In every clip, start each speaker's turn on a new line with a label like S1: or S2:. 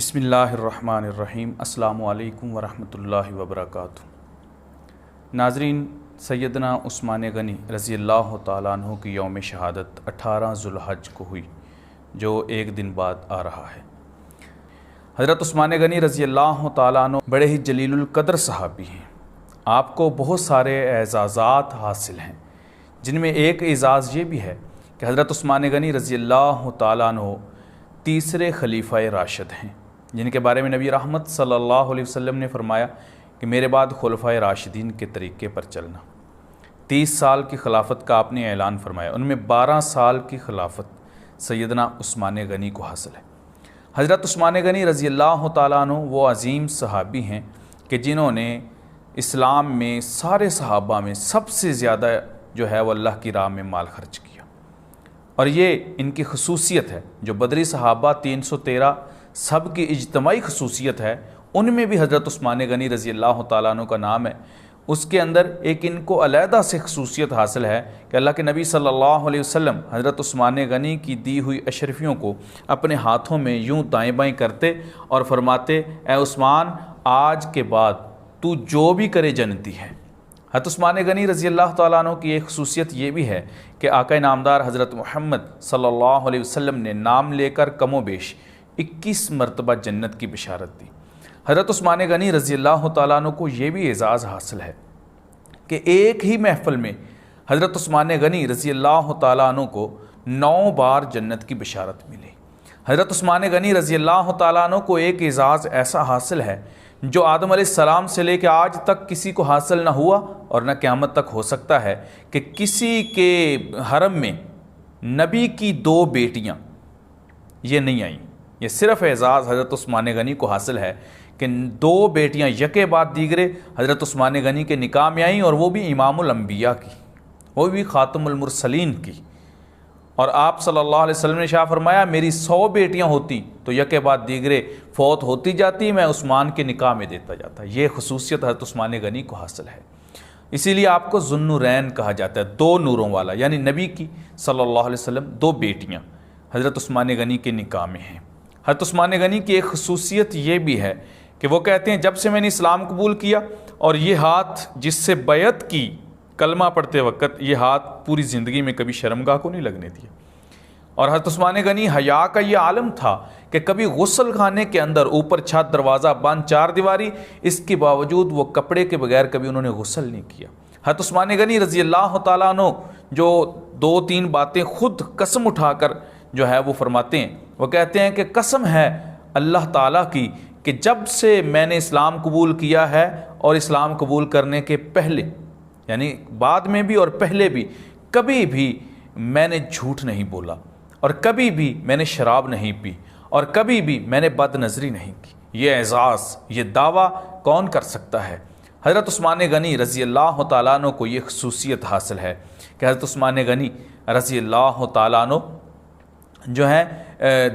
S1: بسم اللہ الرحمن الرحیم۔ السلام علیکم ورحمۃ اللہ وبرکاتہ۔ ناظرین، سیدنا عثمان غنی رضی اللہ تعالیٰ عنہ کی یوم شہادت 18 ذوالحج کو ہوئی، جو ایک دن بعد آ رہا ہے۔ حضرت عثمان غنی رضی اللہ تعالیٰ عنہ بڑے ہی جلیل القدر صحابی ہیں۔ آپ کو بہت سارے اعزازات حاصل ہیں، جن میں ایک اعزاز یہ بھی ہے کہ حضرت عثمان غنی رضی اللہ تعالیٰ عنہ تیسرے خلیفہ راشد ہیں، جن کے بارے میں نبی رحمت صلی اللہ علیہ وسلم نے فرمایا کہ میرے بعد خلفائے راشدین کے طریقے پر چلنا۔ 30 سال کی خلافت کا آپ نے اعلان فرمایا، ان میں 12 سال کی خلافت سیدنا عثمان غنی کو حاصل ہے۔ حضرت عثمان غنی رضی اللہ تعالیٰ عنہ وہ عظیم صحابی ہیں کہ جنہوں نے اسلام میں سارے صحابہ میں سب سے زیادہ جو ہے وہ اللہ کی راہ میں مال خرچ کیا، اور یہ ان کی خصوصیت ہے۔ جو بدری صحابہ 313 سب کی اجتماعی خصوصیت ہے، ان میں بھی حضرت عثمان غنی رضی اللہ تعالیٰ عنہ کا نام ہے۔ اس کے اندر ایک ان کو علیحدہ سے خصوصیت حاصل ہے کہ اللہ کے نبی صلی اللہ علیہ وسلم حضرت عثمان غنی کی دی ہوئی اشرفیوں کو اپنے ہاتھوں میں یوں دائیں بائیں کرتے اور فرماتے، اے عثمان، آج کے بعد تو جو بھی کرے جنتی ہے۔ حضرت عثمان غنی رضی اللہ تعالیٰ عنہ کی ایک خصوصیت یہ بھی ہے کہ آقا نامدار حضرت محمد صلی اللہ علیہ وسلم نے نام لے کر کم و بیش 21 مرتبہ جنت کی بشارت دی۔ حضرت عثمان غنی رضی اللہ تعالیٰ عنہ کو یہ بھی اعزاز حاصل ہے کہ ایک ہی محفل میں حضرت عثمان غنی رضی اللہ تعالیٰ عنہ کو 9 بار جنت کی بشارت ملی۔ حضرت عثمان غنی رضی اللہ تعالیٰ عنہ کو ایک اعزاز ایسا حاصل ہے جو آدم علیہ السلام سے لے کے آج تک کسی کو حاصل نہ ہوا اور نہ قیامت تک ہو سکتا ہے، کہ کسی کے حرم میں نبی کی 2 بیٹیاں یہ نہیں آئیں۔ یہ صرف اعزاز حضرت عثمان غنی کو حاصل ہے کہ 2 بیٹیاں یکے بعد دیگرے حضرت عثمان غنی کے نکاح میں آئیں، اور وہ بھی امام الانبیاء کی، وہ بھی خاتم المرسلین کی۔ اور آپ صلی اللہ علیہ وسلم نے شاہ فرمایا، میری 100 بیٹیاں ہوتی تو یکے بعد دیگرے فوت ہوتی جاتی، میں عثمان کے نکاح میں دیتا جاتا۔ یہ خصوصیت حضرت عثمان غنی کو حاصل ہے، اسی لیے آپ کو ذوالنورین کہا جاتا ہے، 2 نوروں والا، یعنی نبی کی صلی اللہ علیہ وسلم 2 بیٹیاں حضرت عثمان غنی کے نکاح میں ہیں۔ حضرت عثمان غنی کی ایک خصوصیت یہ بھی ہے کہ وہ کہتے ہیں، جب سے میں نے اسلام قبول کیا اور یہ ہاتھ جس سے بیعت کی کلمہ پڑھتے وقت، یہ ہاتھ پوری زندگی میں کبھی شرمگاہ کو نہیں لگنے دیا۔ اور حضرت عثمان غنی حیا کا یہ عالم تھا کہ کبھی غسل خانے کے اندر اوپر چھت دروازہ بند 4 دیواری، اس کے باوجود وہ کپڑے کے بغیر کبھی انہوں نے غسل نہیں کیا۔ حضرت عثمان غنی رضی اللہ تعالیٰ عنہ جو 2-3 باتیں خود قسم اٹھا کر جو ہے وہ فرماتے ہیں، وہ کہتے ہیں کہ قسم ہے اللہ تعالیٰ کی کہ جب سے میں نے اسلام قبول کیا ہے اور اسلام قبول کرنے کے پہلے، یعنی بعد میں بھی اور پہلے بھی، کبھی بھی میں نے جھوٹ نہیں بولا، اور کبھی بھی میں نے شراب نہیں پی، اور کبھی بھی میں نے بد نظری نہیں کی۔ یہ اعزاز، یہ دعویٰ کون کر سکتا ہے؟ حضرت عثمان غنی رضی اللہ تعالیٰ عنہ کو یہ خصوصیت حاصل ہے کہ حضرت عثمان غنی رضی اللہ تعالیٰ عنہ جو ہے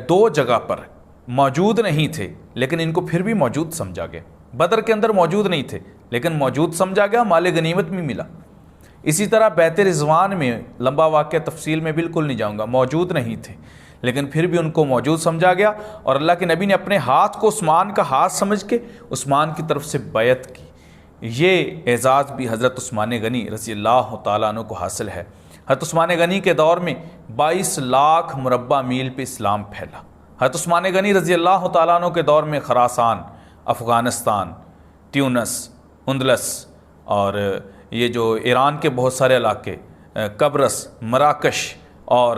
S1: 2 جگہ پر موجود نہیں تھے، لیکن ان کو پھر بھی موجود سمجھا گیا۔ بدر کے اندر موجود نہیں تھے لیکن موجود سمجھا گیا، مال غنیمت میں ملا۔ اسی طرح بیت رضوان میں، لمبا واقعہ تفصیل میں بالکل نہیں جاؤں گا، موجود نہیں تھے لیکن پھر بھی ان کو موجود سمجھا گیا، اور اللہ کے نبی نے اپنے ہاتھ کو عثمان کا ہاتھ سمجھ کے عثمان کی طرف سے بیعت کی۔ یہ اعزاز بھی حضرت عثمان غنی رضی اللہ تعالیٰ عنہ کو حاصل ہے۔ حضرت عثمان غنی کے دور میں 22 لاکھ مربع میل پہ اسلام پھیلا۔ حضرت عثمان غنی رضی اللہ تعالیٰ عنہ کے دور میں خراسان، افغانستان، تیونس، اندلس، اور یہ جو ایران کے بہت سارے علاقے، قبرص، مراکش، اور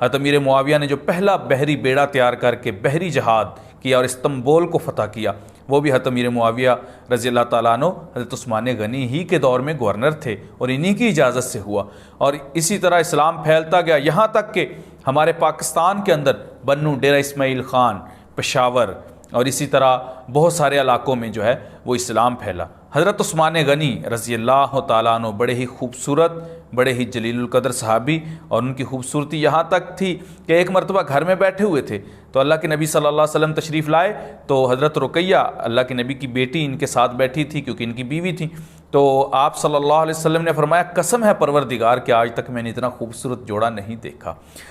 S1: حضرت امیر معاویہ نے جو پہلا بحری بیڑا تیار کر کے بحری جہاد کیا اور استنبول کو فتح کیا، وہ بھی حضرت امیر معاویہ رضی اللہ تعالیٰ عنہ حضرت عثمان غنی ہی کے دور میں گورنر تھے، اور انہی کی اجازت سے ہوا۔ اور اسی طرح اسلام پھیلتا گیا، یہاں تک کہ ہمارے پاکستان کے اندر بنو، ڈیرہ اسماعیل خان، پشاور، اور اسی طرح بہت سارے علاقوں میں جو ہے وہ اسلام پھیلا۔ حضرت عثمان غنی رضی اللہ تعالیٰ عنہ بڑے ہی خوبصورت، بڑے ہی جلیل القدر صحابی، اور ان کی خوبصورتی یہاں تک تھی کہ ایک مرتبہ گھر میں بیٹھے ہوئے تھے تو اللہ کے نبی صلی اللہ علیہ وسلم تشریف لائے، تو حضرت رقیہ اللہ کے نبی کی بیٹی ان کے ساتھ بیٹھی تھی کیونکہ ان کی بیوی تھی، تو آپ صلی اللہ علیہ وسلم نے فرمایا، قسم ہے پروردگار کہ آج تک میں نے اتنا خوبصورت جوڑا نہیں دیکھا۔